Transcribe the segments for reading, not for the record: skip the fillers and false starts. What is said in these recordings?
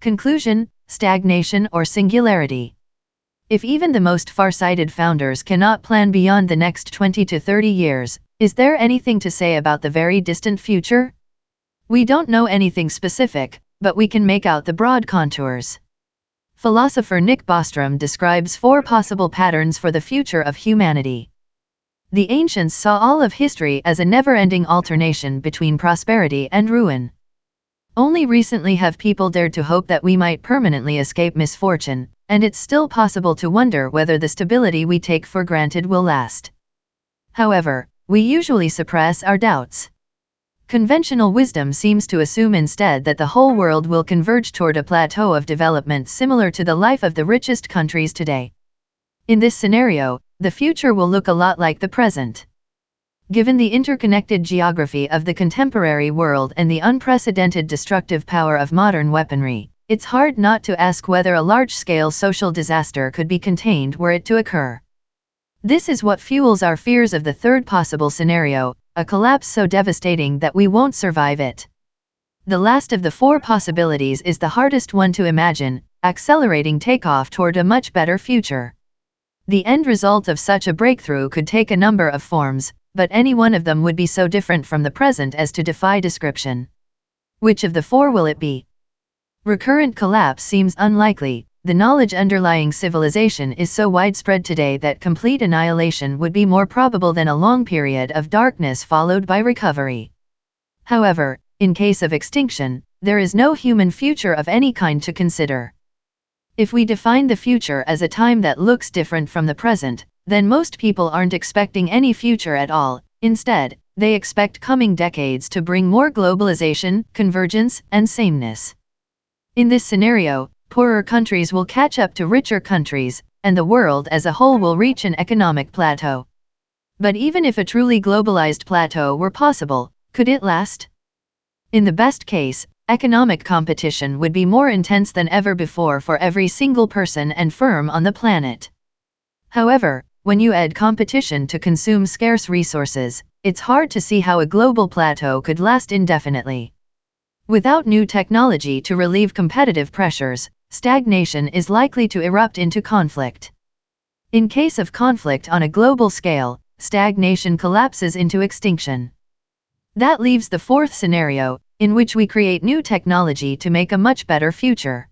Conclusion: stagnation or singularity. If even the most far-sighted founders cannot plan beyond the next 20 to 30 years, is there anything to say about the very distant future? We don't know anything specific, but we can make out the broad contours. Philosopher Nick Bostrom describes 4 possible patterns for the future of humanity. The ancients saw all of history as a never-ending alternation between prosperity and ruin. Only recently have people dared to hope that we might permanently escape misfortune, and it's still possible to wonder whether the stability we take for granted will last. However, we usually suppress our doubts. Conventional wisdom seems to assume instead that the whole world will converge toward a plateau of development similar to the life of the richest countries today. In this scenario, the future will look a lot like the present. Given the interconnected geography of the contemporary world and the unprecedented destructive power of modern weaponry, it's hard not to ask whether a large-scale social disaster could be contained were it to occur. This is what fuels our fears of the third possible scenario, a collapse so devastating that we won't survive it. The last of the 4 possibilities is the hardest one to imagine, accelerating takeoff toward a much better future. The end result of such a breakthrough could take a number of forms, but any one of them would be so different from the present as to defy description. Which of the 4 will it be? Recurrent collapse seems unlikely. The knowledge underlying civilization is so widespread today that complete annihilation would be more probable than a long period of darkness followed by recovery. However, in case of extinction, there is no human future of any kind to consider. If we define the future as a time that looks different from the present, then most people aren't expecting any future at all. Instead, they expect coming decades to bring more globalization, convergence, and sameness. In this scenario, poorer countries will catch up to richer countries, and the world as a whole will reach an economic plateau. But even if a truly globalized plateau were possible, could it last? In the best case, economic competition would be more intense than ever before for every single person and firm on the planet. However, when you add competition to consume scarce resources, it's hard to see how a global plateau could last indefinitely. Without new technology to relieve competitive pressures, stagnation is likely to erupt into conflict. In case of conflict on a global scale, stagnation collapses into extinction. That leaves the 4th scenario, in which we create new technology to make a much better future.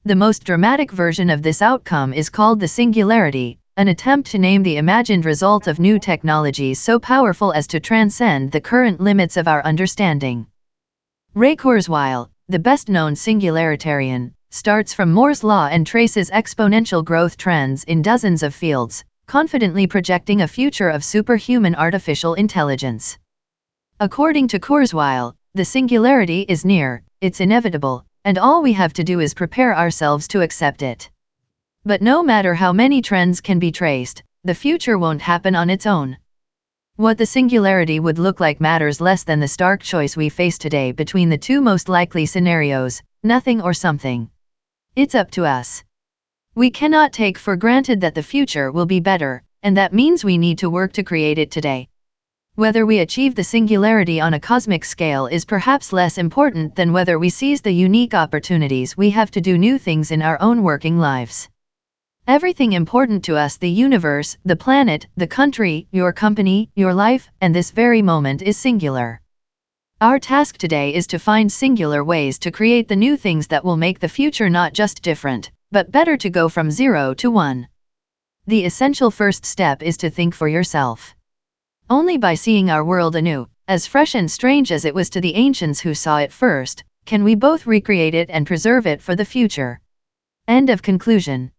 The most dramatic version of this outcome is called the Singularity, an attempt to name the imagined result of new technologies so powerful as to transcend the current limits of our understanding. Ray Kurzweil, the best-known singularitarian, starts from Moore's law and traces exponential growth trends in dozens of fields, confidently projecting a future of superhuman artificial intelligence. According to Kurzweil, the singularity is near, it's inevitable, and all we have to do is prepare ourselves to accept it. But no matter how many trends can be traced, the future won't happen on its own. What the singularity would look like matters less than the stark choice we face today between the 2 most likely scenarios, nothing or something. It's up to us. We cannot take for granted that the future will be better, and that means we need to work to create it today. Whether we achieve the singularity on a cosmic scale is perhaps less important than whether we seize the unique opportunities we have to do new things in our own working lives. Everything important to us, the universe, the planet, the country, your company, your life, and this very moment is singular. Our task today is to find singular ways to create the new things that will make the future not just different, but better, to go from 0 to 1. The essential first step is to think for yourself. Only by seeing our world anew, as fresh and strange as it was to the ancients who saw it first, can we both recreate it and preserve it for the future. End of conclusion.